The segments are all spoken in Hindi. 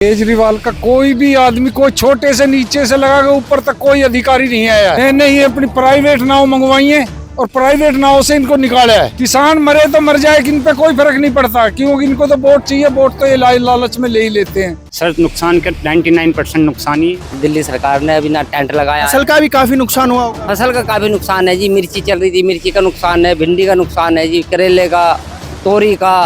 केजरीवाल का कोई भी आदमी, कोई छोटे से नीचे से लगा के ऊपर तक कोई अधिकारी नहीं आया है। नहीं अपनी प्राइवेट नाव मंगवाई है और प्राइवेट नाव से इनको निकाला है। किसान मरे तो मर जाए, इन पे कोई फर्क नहीं पड़ता, क्योंकि इनको तो वोट चाहिए। वोट तो ये लालच में ले ही लेते हैं। सर नुकसान का 99% नुकसान ही। दिल्ली सरकार ने अभी ना टेंट लगाया, फसल का भी काफी नुकसान हुआ होगा। फसल का काफी नुकसान है जी। मिर्ची चल रही थी, मिर्ची का नुकसान है, भिंडी का नुकसान है जी, करेले का, तोरी का,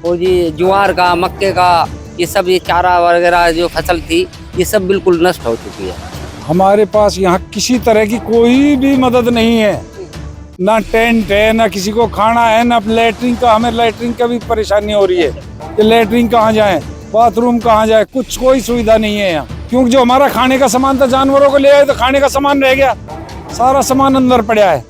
और जी ज्वार का, मक्के का, ये सब, ये चारा वगैरह जो फसल थी ये सब बिल्कुल नष्ट हो चुकी है। हमारे पास यहाँ किसी तरह की कोई भी मदद नहीं है, ना टेंट है, ना किसी को खाना है, ना लैट्रिन का। हमें लैट्रिन का भी परेशानी हो रही है कि लैट्रिन कहाँ जाए, बाथरूम कहाँ जाए, कुछ कोई सुविधा नहीं है यहाँ। क्योंकि जो हमारा खाने का सामान था, जानवरों को ले आए तो खाने का सामान रह गया, सारा सामान अंदर पड़ा है।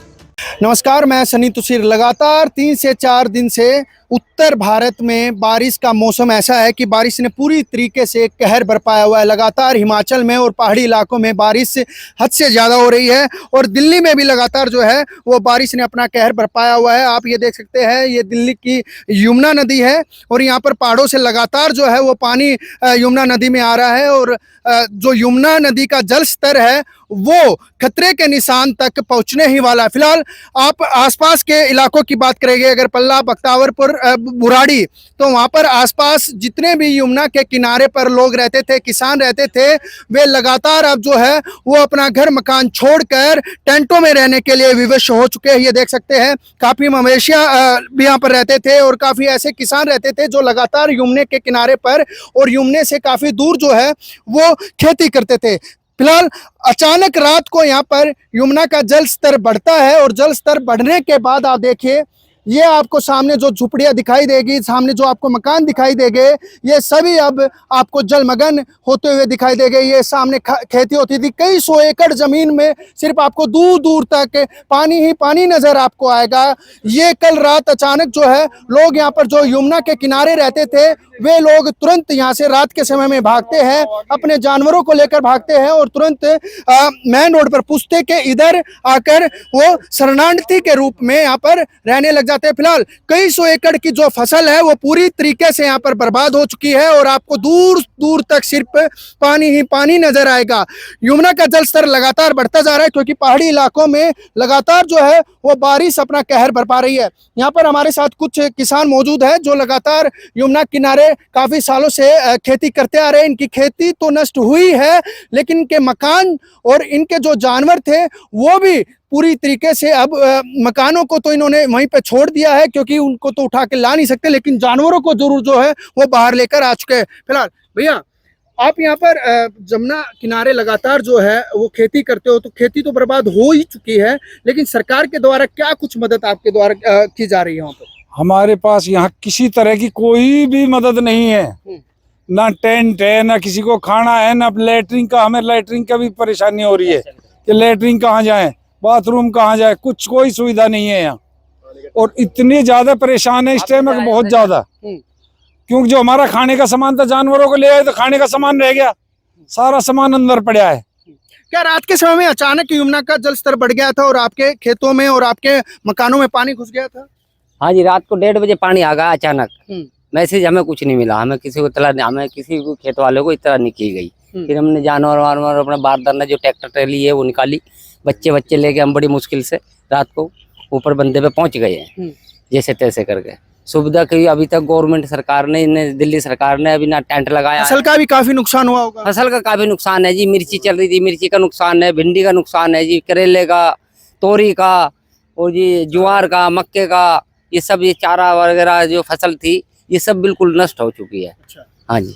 नमस्कार, मैं सनी तुसीर। लगातार 3 से 4 दिन से उत्तर भारत में बारिश का मौसम ऐसा है कि बारिश ने पूरी तरीके से कहर बरपाया हुआ है। लगातार हिमाचल में और पहाड़ी इलाकों में बारिश हद से ज़्यादा हो रही है और दिल्ली में भी लगातार जो है वो बारिश ने अपना कहर बरपाया हुआ है। आप ये देख सकते हैं, ये दिल्ली की यमुना नदी है और यहाँ पर पहाड़ों से लगातार जो है वो पानी यमुना नदी में आ रहा है और जो यमुना नदी का जल स्तर है वो खतरे के निशान तक पहुंचने ही वाला है। फिलहाल आप आसपास के इलाकों की बात करेंगे, अगर पल्ला, बख्तावरपुर, बुराड़ी, तो वहां पर आसपास जितने भी यमुना के किनारे पर लोग रहते थे, किसान रहते थे, वे लगातार अब जो है वो अपना घर मकान छोड़कर टेंटों में रहने के लिए विवश हो चुके हैं। ये देख सकते हैं, काफी मवेशियां भी यहाँ पर रहते थे और काफी ऐसे किसान रहते थे जो लगातार यमुने के किनारे पर और यमुने से काफी दूर जो है वो खेती करते थे। फिलहाल अचानक रात को यहाँ पर यमुना का जल स्तर बढ़ता है और जल स्तर बढ़ने के बाद आप देखिए, ये आपको सामने जो झुपड़ियाँ दिखाई देगी, सामने जो आपको मकान दिखाई देंगे, ये सभी अब आपको जलमग्न होते हुए दिखाई देंगे। ये सामने खेती होती थी, कई 100 एकड़ जमीन में सिर्फ आपको दूर दूर तक पानी ही पानी नजर आपको आएगा। ये कल रात अचानक जो है लोग यहाँ पर जो यमुना के किनारे रहते थे वे लोग तुरंत यहाँ से रात के समय में भागते हैं, अपने जानवरों को लेकर भागते हैं और तुरंत मेन रोड पर पुश्ते के इधर आकर वो शरणार्थी के रूप में यहाँ पर रहने लग जाते हैं। फिलहाल कई 100 एकड़ की जो फसल है वो पूरी तरीके से यहाँ पर बर्बाद हो चुकी है और आपको दूर दूर तक सिर्फ पानी ही पानी नजर आएगा। यमुना का जल स्तर लगातार बढ़ता जा रहा है क्योंकि पहाड़ी इलाकों में लगातार जो है वो बारिश अपना कहर बरपा रही है। यहाँ पर हमारे साथ कुछ किसान मौजूद है जो लगातार यमुना किनारे काफी सालों से खेती करते आ रहे हैं। इनकी खेती तो नष्ट हुई है लेकिन इनके मकान और इनके जो जानवर थे वो भी पूरी तरीके से अब मकानों को तो इन्होंने वहीं पे छोड़ दिया है क्योंकि उनको तो उठा के ला नहीं सकते, लेकिन जानवरों को जरूर जो है वो बाहर लेकर आ चुके हैं। फिलहाल भैया, आप यहाँ पर जमुना किनारे लगातार जो है वो खेती करते हो, तो खेती तो बर्बाद हो ही चुकी है, लेकिन सरकार के द्वारा क्या कुछ मदद आपके द्वारा की जा रही है वहाँ पर? हमारे पास यहाँ किसी तरह की कोई भी मदद नहीं है, ना टेंट है, ना किसी को खाना है, ना लैट्रिन का। हमें लैट्रिन का भी परेशानी हो रही है कि लैट्रिन कहाँ जाए, बाथरूम कहाँ जाए, कुछ कोई सुविधा नहीं है यहाँ। और इतनी ज्यादा परेशान है इस टाइम में, बहुत ज्यादा, क्योंकि जो हमारा खाने का सामान था, जानवरों को ले आए तो खाने का सामान रह गया, सारा सामान अंदर पड़ा है। क्या रात के समय में अचानक यमुना का जल स्तर बढ़ गया था और आपके खेतों में और आपके मकानों में पानी घुस गया था? हाँ जी, रात को 1:30 बजे पानी आ गया अचानक। मैसेज हमें कुछ नहीं मिला, हमें किसी को इतला नहीं, हमें किसी को खेत वाले को इतला नहीं की गई। फिर हमने जानवर वानवर अपना बारदाना जो ट्रैक्टर ट्रैली है वो निकाली, बच्चे लेके हम बड़ी मुश्किल से रात को ऊपर बंदे पे पहुंच गए हैं जैसे तैसे करके। सुविधा की अभी तक गवर्नमेंट सरकार ने, दिल्ली सरकार ने अभी ना टेंट लगाया। फसल का भी काफी नुकसान हुआ होगा। फसल का काफी नुकसान है जी। मिर्ची चल रही थी, मिर्ची का नुकसान है, भिंडी का नुकसान है जी, करेले का, तोरी का, और जी ज्वार का, मक्के का, ये सब, ये चारा वगैरह जो फसल थी ये सब बिल्कुल नष्ट हो चुकी है। अच्छा। हाँ जी।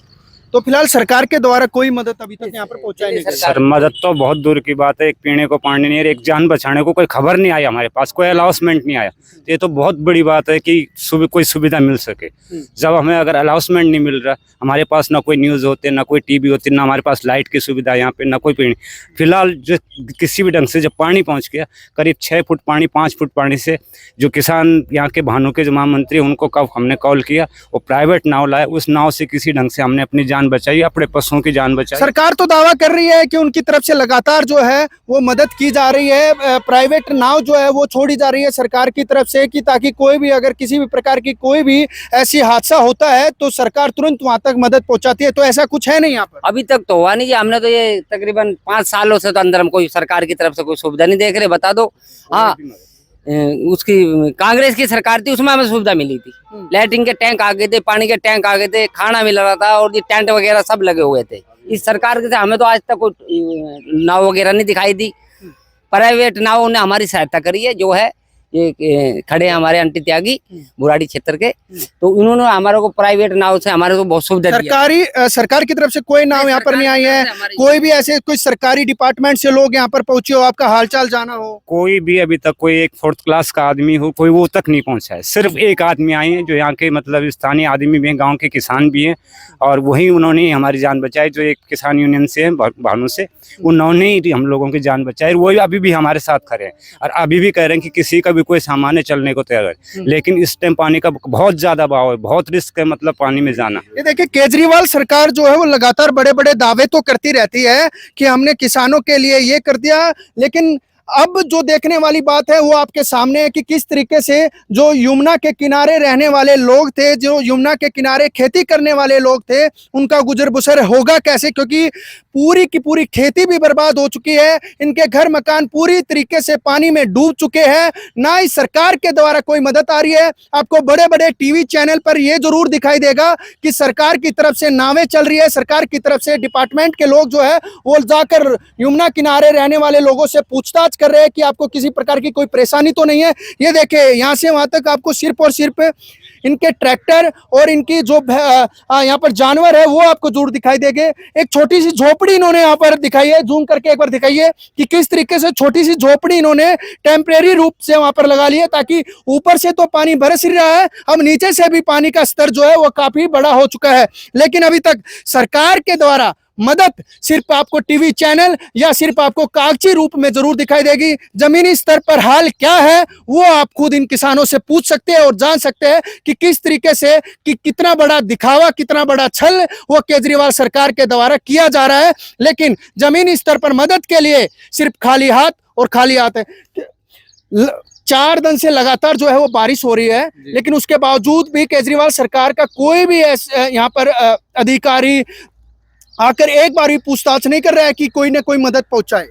तो फिलहाल सरकार के द्वारा कोई मदद अभी तक यहाँ पर पहुंचाई नहीं? सर मदद तो बहुत दूर की बात है, एक पीने को पानी नहीं है, एक जान बचाने को कोई खबर नहीं आई हमारे पास, कोई अनाउंसमेंट नहीं आया। तो ये तो बहुत बड़ी बात है कि कोई सुविधा मिल सके। जब हमें अगर अनाउंसमेंट नहीं मिल रहा, हमारे पास ना कोई न्यूज़ होते, ना कोई टीवी होती, ना हमारे पास लाइट की सुविधा यहाँ पे, ना कोई पीने। फिलहाल जो किसी भी ढंग से जब पानी पहुँच गया, करीब 6 फुट पानी, 5 फुट पानी से जो किसान यहाँ के भानु के जो महामंत्री, उनको कब हमने कॉल किया, वो प्राइवेट नाव लाए, उस नाव से किसी ढंग से हमने अपनी जान बचाई, अपने पशुओं की जान बचाई। सरकार तो दावा कर रही है कि उनकी तरफ से लगातार जो है वो मदद की जा रही है, प्राइवेट नाव जो है वो छोड़ी जा रही है सरकार की तरफ से, कि ताकि कोई भी अगर किसी भी प्रकार की कोई भी ऐसी हादसा होता है तो सरकार तुरंत वहां तक मदद पहुंचाती है। तो ऐसा कुछ है नहीं यहाँ पर? अभी तक तो हुआ नहीं जी। हमने तो ये तकरीबन 5 सालों से तो अंदर हम कोई सरकार की तरफ से कोई सुविधा नहीं देख रहे। बता दो, हाँ उसकी कांग्रेस की सरकार थी, उसमें हमें सुविधा मिली थी। लैट्रिन के टैंक आ गए थे, पानी के टैंक आ गए थे, खाना मिल रहा था और ये टेंट वगैरह सब लगे हुए थे। इस सरकार के से हमें तो आज तक कोई नाव वगैरह नहीं दिखाई दी। प्राइवेट नाव ने हमारी सहायता करी है, जो है ये खड़े हैं हमारे आंटी त्यागी बुराड़ी क्षेत्र के, तो उन्होंने हमारे को प्राइवेट नाव से हमारे को बहुत सुविधा दी है। सरकार की तरफ से कोई नाव यहाँ पर नहीं आई है? कोई भी ऐसे कोई सरकारी डिपार्टमेंट से लोग यहाँ पर पहुंचे हो, आपका हालचाल जाना हो? कोई भी अभी तक कोई एक 4th क्लास का आदमी हो, कोई वो तक नहीं पहुंचा है। सिर्फ एक आदमी आए हैं जो यहाँ के मतलब स्थानीय आदमी भी हैं, गांव के किसान भी हैं, और वही उन्होंने ही हमारी जान बचाई। जो एक किसान यूनियन से है भानु से, उन्होंने ही हम लोगों की जान बचाई। वो अभी भी हमारे साथ खड़े हैं और अभी भी कह रहे हैं कि किसी का भी कोई सामान है चलने को तैयार है। लेकिन इस टाइम पानी का बहुत ज्यादा बहाव है, बहुत रिस्क है मतलब पानी में जाना। ये देखिए, केजरीवाल सरकार जो है वो लगातार बड़े बड़े दावे तो करती रहती है कि हमने किसानों के लिए ये कर दिया, लेकिन अब जो देखने वाली बात है वो आपके सामने है कि किस तरीके से जो यमुना के किनारे रहने वाले लोग थे, जो यमुना के किनारे खेती करने वाले लोग थे, उनका गुजर बसर होगा कैसे, क्योंकि पूरी की पूरी खेती भी बर्बाद हो चुकी है। इनके घर मकान पूरी तरीके से पानी में डूब चुके हैं। ना ही सरकार के द्वारा कोई मदद आ रही है। आपको बड़े बड़े टीवी चैनल पर यह जरूर दिखाई देगा कि सरकार की तरफ से नावें चल रही है, सरकार की तरफ से डिपार्टमेंट के लोग जो है वो जाकर यमुना किनारे रहने वाले लोगों से पूछताछ कर रहे हैं कि आपको किसी प्रकार की कोई परेशानी तो नहीं है। ये देखे, यहाँ से वहां तक आपको सिर्फ और सिर्फ इनके ट्रैक्टर और इनकी जो यहाँ पर जानवर है वो आपको जरूर दिखाई देंगे। एक छोटी सी झोपड़ी इन्होंने यहाँ पर दिखाई है, जूम करके एक बार दिखाइए कि किस तरीके से छोटी सी झोपड़ी इन्होंने टेम्परेरी रूप से वहां पर लगा ली है, ताकि ऊपर से तो पानी बरस ही रहा है, अब नीचे से भी पानी का स्तर जो है वो काफी बड़ा हो चुका है। लेकिन अभी तक सरकार के द्वारा मदद सिर्फ आपको टीवी चैनल या सिर्फ आपको कागजी रूप में जरूर दिखाई देगी। जमीनी स्तर पर हाल क्या है वो आप खुद इन किसानों से पूछ सकते हैं और जान सकते हैं कि किस तरीके से, कि कितना बड़ा दिखावा, कितना बड़ा छल वो केजरीवाल सरकार के द्वारा किया जा रहा है। लेकिन जमीनी स्तर पर मदद के लिए सिर्फ खाली हाथ और खाली हाथ है। 4 दिन से लगातार जो है वो बारिश हो रही है, लेकिन उसके बावजूद भी केजरीवाल सरकार का कोई भी यहाँ पर अधिकारी आकर एक बार भी पूछताछ नहीं कर रहा है कि कोई ना कोई मदद पहुंचाए।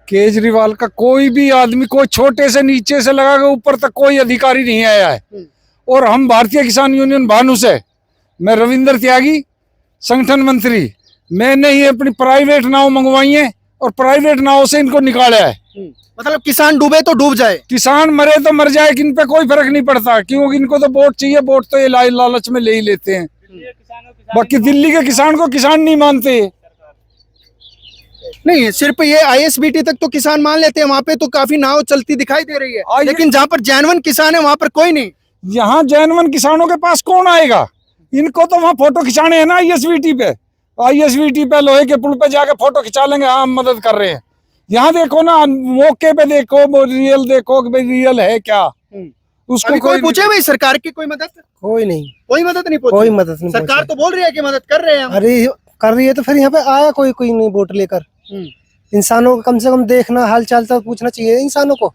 केजरीवाल का कोई भी आदमी, कोई छोटे से नीचे से लगा के ऊपर तक कोई अधिकारी नहीं आया है। और हम भारतीय किसान यूनियन भानु से, मैं रविंद्र त्यागी संगठन मंत्री, मैंने ही अपनी प्राइवेट नाव मंगवाई है और प्राइवेट नाव से इनको निकाला है। मतलब किसान डूबे तो डूब जाए, किसान मरे तो मर जाए, इन पे कोई फर्क नहीं पड़ता, क्योंकि इनको तो वोट चाहिए। वोट तो ये लालच में ले ही लेते हैं। बाकी दिल्ली के किसान को किसान नहीं मानते। नहीं, सिर्फ ये ISBT तक तो किसान मान लेते हैं, वहां पे तो काफी नाव चलती दिखाई दे रही है। लेकिन जहां पर जैनवन किसान है वहां पर कोई नहीं। यहाँ जैनवन किसानों के पास कौन आएगा? इनको तो वहाँ फोटो खिंचाने हैं ना ISBT पे। ISBT पे लोहे के पुल पे जाके फोटो खिंचा लेंगे, हाँ हम मदद कर रहे हैं। यहाँ देखो ना, मौके पे देखो, रियल देखो कि भाई रियल है क्या। उसको कोई पूछे भाई सरकार की कोई मदद? कोई नहीं, कोई मदद नहीं कोई मदद नहीं। सरकार तो बोल रही है कि मदद कर रहे हैं। अरे कर रही है तो फिर यहाँ पे आया कोई नहीं वोट लेकर। इंसानों को कम से कम देखना, हाल चाल तो पूछना चाहिए इंसानों को।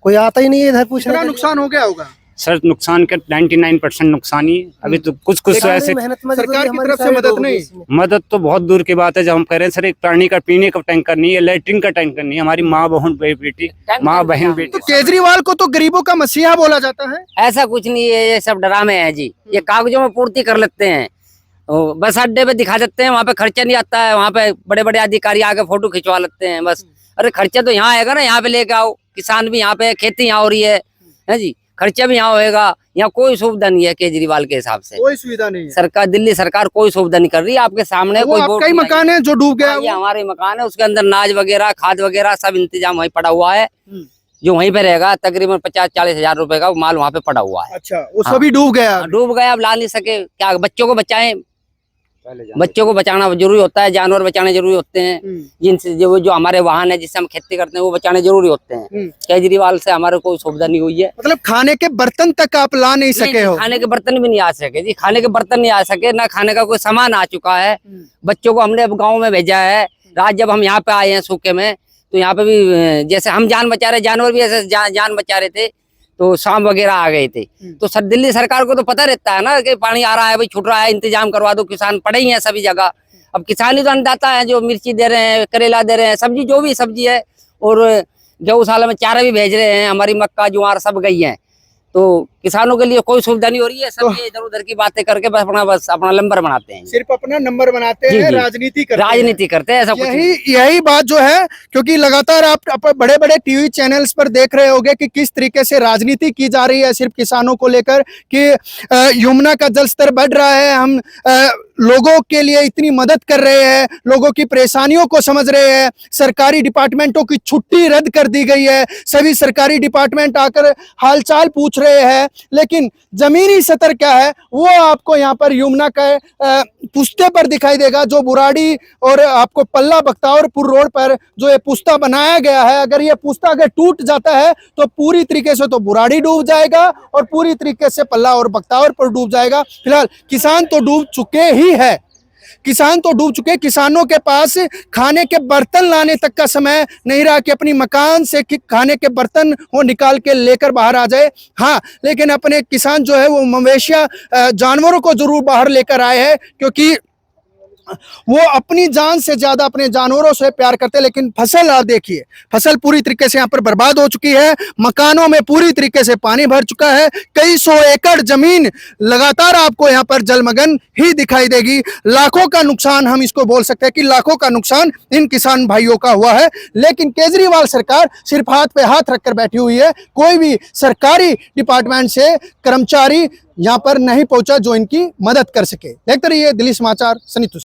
कोई आता ही नहीं है इधर पूछने। कितना नुकसान हो गया होगा? सर नुकसान के 99% नुकसान ही है। अभी तो कुछ ऐसे सरकार की तरफ से मदद नहीं। मदद तो बहुत दूर की बात है। जब हम कह रहे हैं सर, एक पानी का पीने का टैंकर नहीं है, लैट्रिन का टैंकर नहीं है। हमारी माँ बहन बेटी, माँ बहन बेटी। तो केजरीवाल को तो गरीबों का मसीहा बोला जाता है। ऐसा कुछ नहीं है, ये सब ड्रामे हैं जी। ये कागजों में पूर्ति कर लेते हैं, बस अड्डे पे दिखा देते हैं, वहाँ पे खर्चा नहीं आता है, वहाँ पे बड़े बड़े अधिकारी आके फोटो खिंचवा लेते हैं बस। अरे खर्चा तो यहाँ आएगा ना, यहाँ पे लेके आओ। किसान भी यहाँ पे, खेती यहाँ हो रही है जी, खर्चा भी यहाँ होएगा। यहाँ कोई सुविधा नहीं है केजरीवाल के हिसाब से, कोई सुविधा नहीं है। सरकार, दिल्ली सरकार कोई सुविधा नहीं कर रही है। आपके सामने कोई आपका ही मकान है जो डूब गया। ये हमारे मकान है, उसके अंदर नाज वगैरह, खाद वगैरह सब इंतजाम वहीं पड़ा हुआ है, जो वहीं पे रहेगा। तकरीबन 50-40 हजार रुपए का माल वहाँ पे पड़ा हुआ है। अच्छा, वो सभी डूब गया? डूब गया, अब ला नहीं सके, क्या बच्चों को बचाएं? बच्चों को बचाना जरूरी होता है, जानवर बचाने जरूरी होते हैं, जिनसे जो हमारे वाहन है जिससे हम खेती करते हैं वो बचाने जरूरी होते हैं। केजरीवाल से हमारे कोई सुविधा नहीं हुई है। मतलब खाने के बर्तन तक आप ला नहीं सके हो? खाने के बर्तन भी नहीं आ सके जी, खाने के बर्तन नहीं आ सके, ना खाने का कोई सामान आ चुका है। बच्चों को हमने अब गाँव में भेजा है। रात जब हम यहाँ पे आए हैं सूखे में, तो यहाँ पे भी जैसे हम जान बचा रहे, जानवर भी ऐसे जान बचा रहे थे, तो शाम वगैरह आ गए थे। तो दिल्ली सरकार को तो पता रहता है ना कि पानी आ रहा है, भाई छूट रहा है, इंतजाम करवा दो। किसान पड़े ही हैं सभी जगह। अब किसान ही तो अन्नदाता है, जो मिर्ची दे रहे हैं, करेला दे रहे हैं, सब्जी जो भी सब्जी है, और गौशाला में चारा भी भेज रहे हैं। हमारी मक्का ज्वार सब गई है, तो किसानों के लिए कोई सुविधा नहीं हो रही है। सब ये इधर उधर की बातें करके बस अपना नंबर बनाते हैं, सिर्फ अपना नंबर बनाते जी, हैं, जी। राजनीति करते हैं। ऐसा कुछ नहीं। यही बात जो है, क्योंकि लगातार आप बड़े बड़े टीवी चैनल्स पर देख रहे होंगे कि किस तरीके से राजनीति की जा रही है सिर्फ किसानों को लेकर, कि यमुना का जल स्तर बढ़ रहा है, हम लोगों के लिए इतनी मदद कर रहे हैं, लोगों की परेशानियों को समझ रहे हैं, सरकारी डिपार्टमेंटों की छुट्टी रद्द कर दी गई है, सभी सरकारी डिपार्टमेंट आकर हालचाल पूछ रहे हैं। लेकिन जमीनी सतर क्या है वो आपको यहाँ पर यमुना के पुस्ते पर दिखाई देगा। जो बुराड़ी और आपको पल्ला बख्तावरपुर रोड पर जो ये पुस्ता बनाया गया है, अगर ये पुस्ता अगर टूट जाता है तो पूरी तरीके से तो बुराड़ी डूब जाएगा और पूरी तरीके से पल्ला और बख्तावरपुर डूब जाएगा। फिलहाल किसान तो डूब चुके ही है, किसान तो डूब चुके। किसानों के पास खाने के बर्तन लाने तक का समय नहीं रहा कि अपनी मकान से खाने के बर्तन वो निकाल के लेकर बाहर आ जाए। हाँ, लेकिन अपने किसान जो है वो मवेशिया जानवरों को जरूर बाहर लेकर आए हैं, क्योंकि वो अपनी जान से ज्यादा अपने जानवरों से प्यार करते हैं। लेकिन फसल आप देखिए, फसल पूरी तरीके से यहाँ पर बर्बाद हो चुकी है। मकानों में पूरी तरीके से पानी भर चुका है। कई सौ एकड़ जमीन लगातार आपको यहाँ पर जलमग्न ही दिखाई देगी। लाखों का नुकसान, हम इसको बोल सकते हैं कि लाखों का नुकसान इन किसान भाइयों का हुआ है। लेकिन केजरीवाल सरकार सिर्फ हाथ पे हाथ रखकर बैठी हुई है। कोई भी सरकारी डिपार्टमेंट से कर्मचारी यहाँ पर नहीं पहुंचा जो इनकी मदद कर सके। देखते रहिए दिल्ली समाचार, सनी तुषार।